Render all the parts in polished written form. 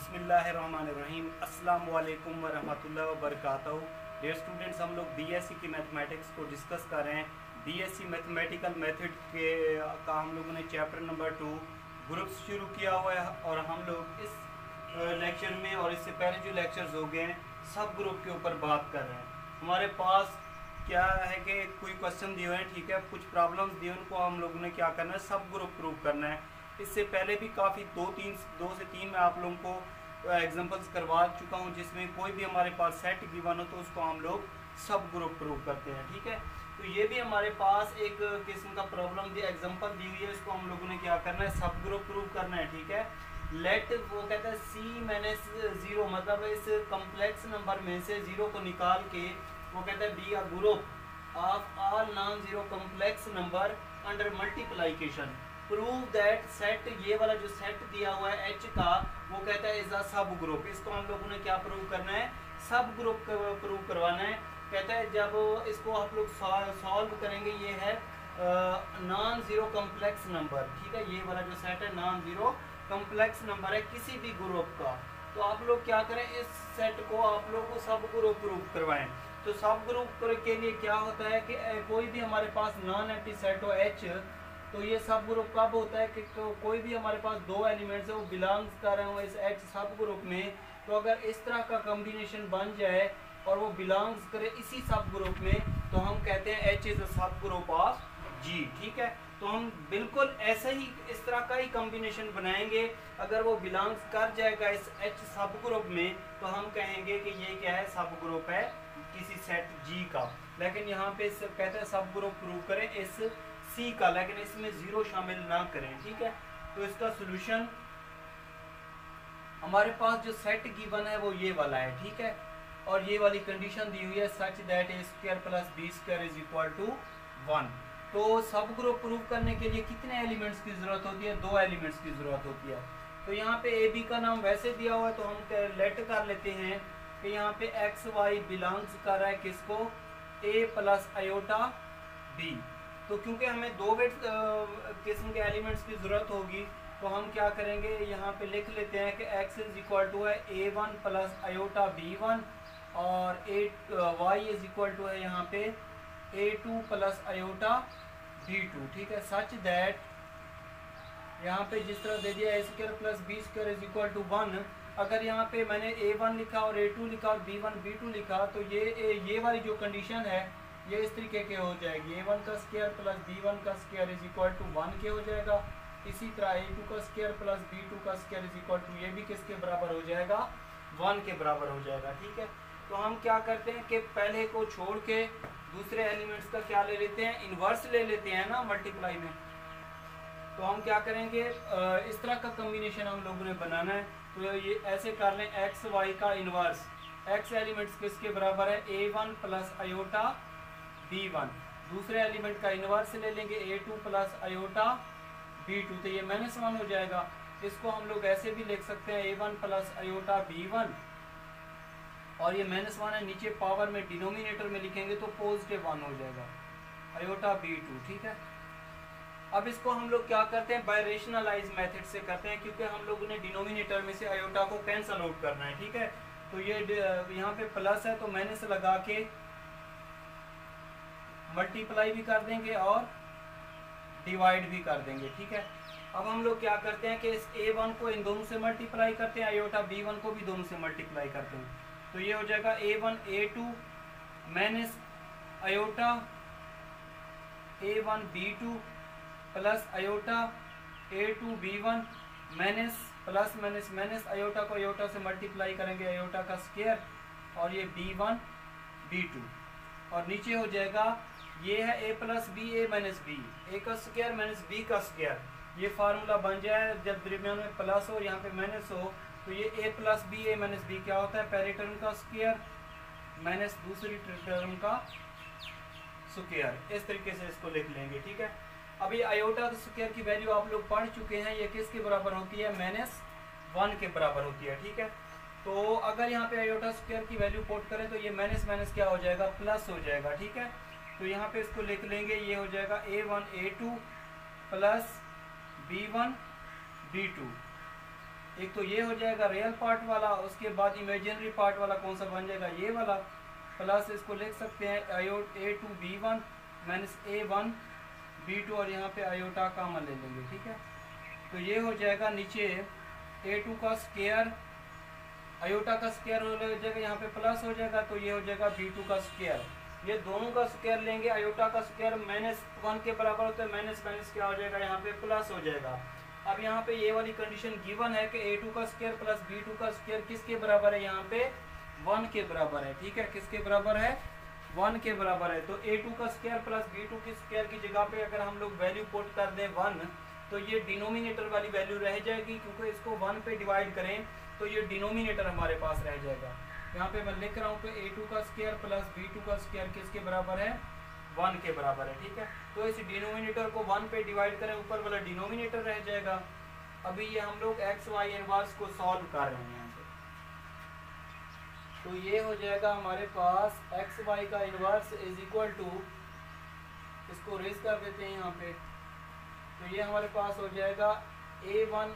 बिस्मिल्लाहिर्रहमानिर्रहीम अस्सलाम वालेकुम वरहमतुल्लाहि वबरकातुहू। डियर स्टूडेंट्स, हम लोग बीएससी की मैथमेटिक्स को डिस्कस कर रहे हैं। बीएससी मैथमेटिकल मेथड का हम लोगों ने चैप्टर नंबर 2 ग्रुप्स शुरू किया हुआ है और हम लोग इस लेक्चर में और इससे पहले जो लेक्चर्स हो गए हैं सब ग्रुप के ऊपर बात कर रहे हैं। हमारे पास क्या है कि कोई क्वेश्चन दिए हुए हैं, ठीक है, कुछ प्रॉब्लम्स दिए, उनको हम लोगों ने क्या करना है, सब ग्रुप प्रूव करना है। इससे पहले भी काफ़ी दो से तीन मैं आप लोगों को एग्जांपल्स करवा चुका हूं, जिसमें कोई भी हमारे पास सेट गिवन हो तो उसको हम लोग सब ग्रुप प्रूव करते हैं, ठीक है। तो ये भी हमारे पास एक किस्म का प्रॉब्लम दी एग्जांपल दी हुई है, इसको हम लोगों ने क्या करना है, सब ग्रुप प्रूव करना है, ठीक है। लेट वो कहता है C-0, मतलब इस कम्प्लेक्स नंबर में से 0 को निकाल के वो कहता है be a group of all non zero complex number under multiplication. Prove that set, ये वाला जो सेट दिया हुआ है H का, वो कहता है इज अ सब ग्रुप। इसको हम लोगों ने क्या प्रूव करना है, सब ग्रुप प्रूव करवाना है। कहता है जब इसको आप लोग सॉल्व करेंगे, ये है नॉन जीरो कम्प्लेक्स नंबर, ठीक है। ये वाला जो सेट है नॉन जीरो कम्प्लेक्स नंबर है किसी भी ग्रुप का। तो आप लोग क्या करें, इस सेट को आप लोग को सब ग्रुप प्रूव करवाएं। तो सब ग्रुप के लिए क्या होता है कि कोई भी हमारे पास नॉन एम्प्टी सेट हो H, तो ये सब ग्रुप कब होता है कि कोई भी हमारे पास दो एलिमेंट्स है वो बिलोंग्स कर रहे हो इस H सब ग्रुप में। तो अगर इस तरह का कॉम्बिनेशन बन जाए और वो बिलोंग्स करे इसी सब ग्रुप में, तो हम कहते हैं H इज अ सब ग्रुप ऑफ G, ठीक है। तो हम बिल्कुल ऐसे ही इस तरह का ही कॉम्बिनेशन बनाएंगे। अगर वो बिलोंग्स कर जाएगा इस H सब ग्रुप में, तो हम कहेंगे कि ये क्या है, सब ग्रुप है किसी सेट G का। लेकिन यहाँ पे कहते हैं सब ग्रुप प्रूव करें इस C का, लेकिन इसमें 0 शामिल ना करें, ठीक है। तो इसका सॉल्यूशन हमारे पास जो सेट गिवन है वो ये वाला है, ठीक है। और ये वाली कंडीशन दी हुई है such that a square plus b square is equal to 1। तो सब ग्रुप प्रूव करने के लिए कितने एलिमेंट्स की जरूरत होती है, 2 एलिमेंट्स की जरूरत होती है। तो यहाँ पे ए बी का नाम वैसे दिया हुआ है, तो हम लेट कर लेते हैं कि यहाँ पे एक्स वाई बिलोंग्स कर रहा है किसको, a प्लस आयोटा b। तो क्योंकि हमें 2 किस्म के एलिमेंट्स की जरूरत होगी, तो हम क्या करेंगे, यहाँ पे लिख लेते हैं कि x इज इक्वल टू है a1 प्लस आयोटा b1 और y इज इक्वल टू है यहाँ पे a2 प्लस आयोटा b2, ठीक है। सच दैट यहाँ पे जिस तरह दे दिया a square plus b square is equal to 1, अगर यहाँ पे मैंने a1 लिखा और a2 लिखा और b1 b2 लिखा, तो ये वाली जो कंडीशन है ये इस तरीके के हो जाएगी, a1 का स्क्वायर प्लस b1 का स्क्वायर इज इक्वल टू 1 के हो जाएगा। इसी तरह a2 का स्क्वायर प्लस b2 का स्क्वायर इज इक्वल टू, ये भी किसके बराबर हो जाएगा, 1 के बराबर हो जाएगा, ठीक है। तो हम क्या करते हैं कि पहले को छोड़ के दूसरे एलिमेंट्स का क्या ले लेते हैं, इन्वर्स ले लेते हैं ना मल्टीप्लाई में। तो हम क्या करेंगे, इस तरह का कॉम्बिनेशन हम लोगों ने बनाना है। तो ये ऐसे कर लें, एक्स वाई का इन्वर्स, एक्स एलिमेंट्स किसके बराबर है, a1 प्लस आयोटा b1। दूसरे एलिमेंट का इन्वर्स ले लेंगे a2 प्लस आयोटा b2, तो ये -1 हो जाएगा। इसको हम लोग ऐसे भी लिख सकते हैं a1 प्लस आयोटा b1, और ये -1 है, नीचे पावर में डिनोमिनेटर में लिखेंगे तो पॉजिटिव 1 हो जाएगा, आयोटा b2, ठीक है। अब इसको हम लोग क्या करते हैं, बाय रेशनलाइज मेथड से करते हैं, क्योंकि हम लोगों ने डिनोमिनेटर में से आयोटा को कैंसल आउट करना है, ठीक है। तो ये यहाँ पे प्लस है तो माइनस लगा के मल्टीप्लाई भी कर देंगे और डिवाइड भी कर देंगे, ठीक है। अब हम लोग क्या करते हैं कि इस a1 को इन दोनों से मल्टीप्लाई करते हैं, आयोटा b1 को भी दोनों से मल्टीप्लाई करते हैं। तो ये हो जाएगा a1 a2 minus iota a1 b2 plus iota a2 b1 minus plus minus minus, iota को आयोटा से मल्टीप्लाई करेंगे, आयोटा का स्क्वायर और ये b1 b2, और नीचे हो जाएगा ये है a plus b a minus b, a का स्क्वायर माइनस b का स्क्वायर। ये फार्मूला बन जाए जब दरमियान में प्लस हो यहाँ पे माइनस हो, तो ये a plus b a minus b क्या होता है, पहले टर्म का स्क्वायर माइनस दूसरी टर्म का स्क्वायर। इस तरीके से इसको लिख लेंगे, ठीक है। अभी आयोटा के स्क्वायर की वैल्यू आप लोग पढ़ चुके हैं, ये किसके बराबर होती है, -1 के बराबर होती है, ठीक है। तो अगर यहाँ पे आयोटा स्क्वायर की वैल्यू पुट करें तो ये माइनस माइनस क्या हो जाएगा, प्लस हो जाएगा, ठीक है। तो यहाँ पे इसको लिख लेंगे, ये हो जाएगा a1 a2 plus b1 b2 एक तो ये हो जाएगा रियल पार्ट वाला, उसके बाद इमेजिनरी पार्ट वाला कौन सा बन जाएगा, ये वाला, प्लस इसको लिख सकते हैं a2b1 माइनस a1 b2 और यहाँ पे आयोटा कॉमन ले लेंगे, ठीक है। तो ये हो जाएगा नीचे a2 का स्क्वायर, आयोटा का स्क्वायर हो जाएगा, यहाँ पे प्लस हो जाएगा, तो ये हो जाएगा b2 का स्क्वायर। ये दोनों का स्क्वायर लेंगे, आयोटा का स्क्वायर -1 के बराबर होता है, माइनस क्या हो जाएगा, यहाँ पे प्लस हो जाएगा। अब यहाँ पे ये वाली कंडीशन गिवन है कि a2 का स्क्वायर प्लस b2 का स्क्वायर किसके बराबर है, यहाँ पे 1 के बराबर है, ठीक है। किसके बराबर है, 1 के बराबर है। तो a2 का स्क्वायर प्लस b2 के स्क्वायर की जगह पे अगर हम लोग वैल्यू पुट कर दें 1, तो ये डिनोमिनेटर वाली वैल्यू रह जाएगी, क्योंकि इसको 1 पे डिवाइड करें तो ये डिनोमिनेटर हमारे पास रह जाएगा। यहाँ पे मैं लिख रहा हूँ कि a2 का स्क्वायर प्लस b2 का स्क्वायर किसके बराबर है, 1 के बराबर है, ठीक है। तो इस डिनोमिनेटर को 1 पे डिवाइड करें, ऊपर वाला डिनोमिनेटर रह जाएगा। अभी ये हम लोग एक्स वाई इनवर्स को सॉल्व कर रहे हैं यहाँ पे, तो ये हो जाएगा हमारे पास एक्स वाई का इनवर्स इज इक्वल टू, इसको रेज कर देते हैं यहाँ पे, तो ये हमारे पास हो जाएगा a1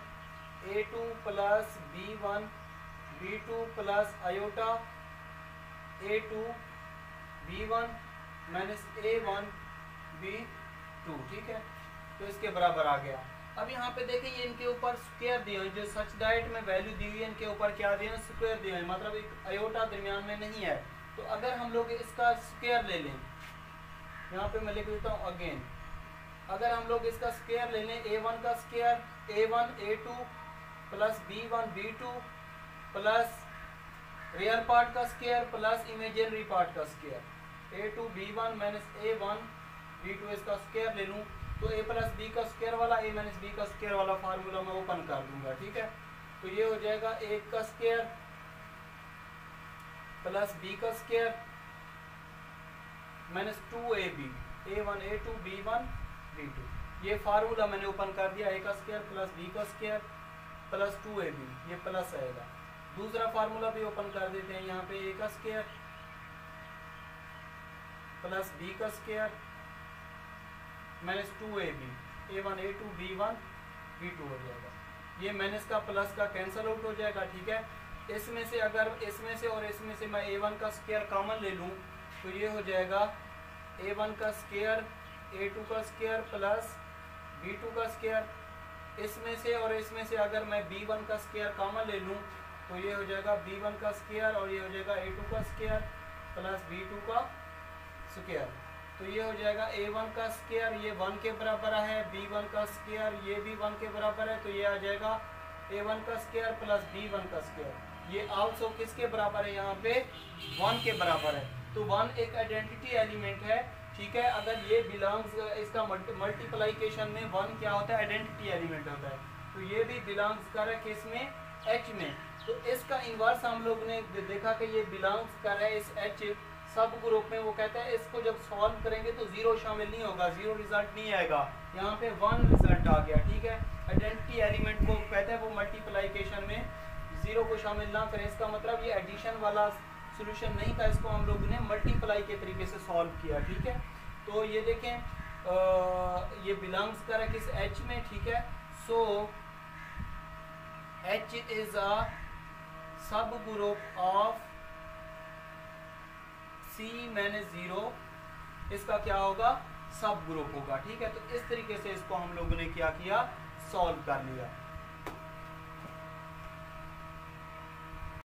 a2 plus b1 b2 plus iota a2 b1 minus a1 b2, ठीक है। तो इसके बराबर आ गया। अब यहाँ पे देखें ये इनके ऊपर स्क्वायर दिए हैं, जो सच डाइट में वैल्यू दी हुई है इनके ऊपर क्या दिए हैं, स्क्वायर दिए हैं, मतलब एक आयोटा दरमियान में नहीं है। तो अगर हम लोग इसका स्क्वायर ले लें, यहाँ पे मैं लिख देता हूँ अगेन, अगर हम लोग इसका स्क्वायर ले लें, a1 का square a1 a2 plus b1 b2 plus real part का स्क्वायर प्लस इमेजिनरी पार्ट का square a2 b1 minus a1 b2, इसका स्क्वायर ले लूँ तो a प्लस बी का स्क्वायर वाला a माइनस बी का स्क्वायर वाला फार्मूला मैं ओपन कर दूंगा, ठीक है। तो ये हो जाएगा a का स्क्वायर प्लस b का square minus 2ab a1 a2 b1 b2, ये फार्मूला मैंने ओपन कर दिया, a का स्क्वायर प्लस b का स्क्वायर प्लस 2ab, ये प्लस आएगा। दूसरा फार्मूला भी ओपन कर देते हैं, यहाँ पे a का स्क्वायर प्लस b का square minus 2ab a1 a2 b1 b2 हो जाएगा। ये माइनस का प्लस का कैंसिल आउट हो जाएगा, ठीक है। इसमें से अगर इसमें से और इसमें से मैं a1 का स्क्वायर कॉमन ले लूँ तो ये हो जाएगा a1 का स्क्वायर a2 का स्क्वायर प्लस b2 का स्क्वायर। इसमें से और इसमें से अगर मैं b1 का स्क्वायर कॉमन ले लूँ तो ये हो जाएगा b1 का स्क्वायर और ये हो जाएगा a2 का स्क्वायर प्लस b2 का स्क्वायर। तो ये हो जाएगा a1 का स्क्वायर, ये 1 के बराबर है, b1 का स्क्वायर ये भी 1 के बराबर है, तो ये आ जाएगा a1 का स्क्वायर प्लस b1 का स्क्वायर। ये आल्सो किसके बराबर है, यहाँ पे 1 के बराबर है। तो 1 एक आइडेंटिटी एलिमेंट है, ठीक है। अगर ये बिलोंग्स, इसका मल्टीप्लिकेशन में 1 क्या होता है, आइडेंटिटी एलिमेंट होता है। तो ये भी बिलोंग्स कर है किसमें, h में। तो इसका इन्वर्स हम लोग ने देखा कि ये बिलोंग्स कर है इस h सब ग्रुप में। वो कहता है इसको जब सॉल्व करेंगे तो 0 शामिल नहीं होगा, 0 रिजल्ट नहीं आएगा, यहाँ पे 1 रिजल्ट आ गया, ठीक है। आइडेंटिटी एलिमेंट को कहता है वो मल्टीप्लिकेशन में 0 को शामिल ना करें, इसका मतलब ये एडिशन वाला सोल्यूशन नहीं था, इसको हम लोग ने मल्टीप्लाई के तरीके से सॉल्व किया, ठीक है। तो ये देखें ये बिलोंग्स कर किस h में, ठीक है। सो h इज अ सब ग्रुप ऑफ C माइनस 0, इसका क्या होगा, सब ग्रुप होगा, ठीक है। तो इस तरीके से इसको हम लोगों ने क्या किया, सॉल्व कर लिया।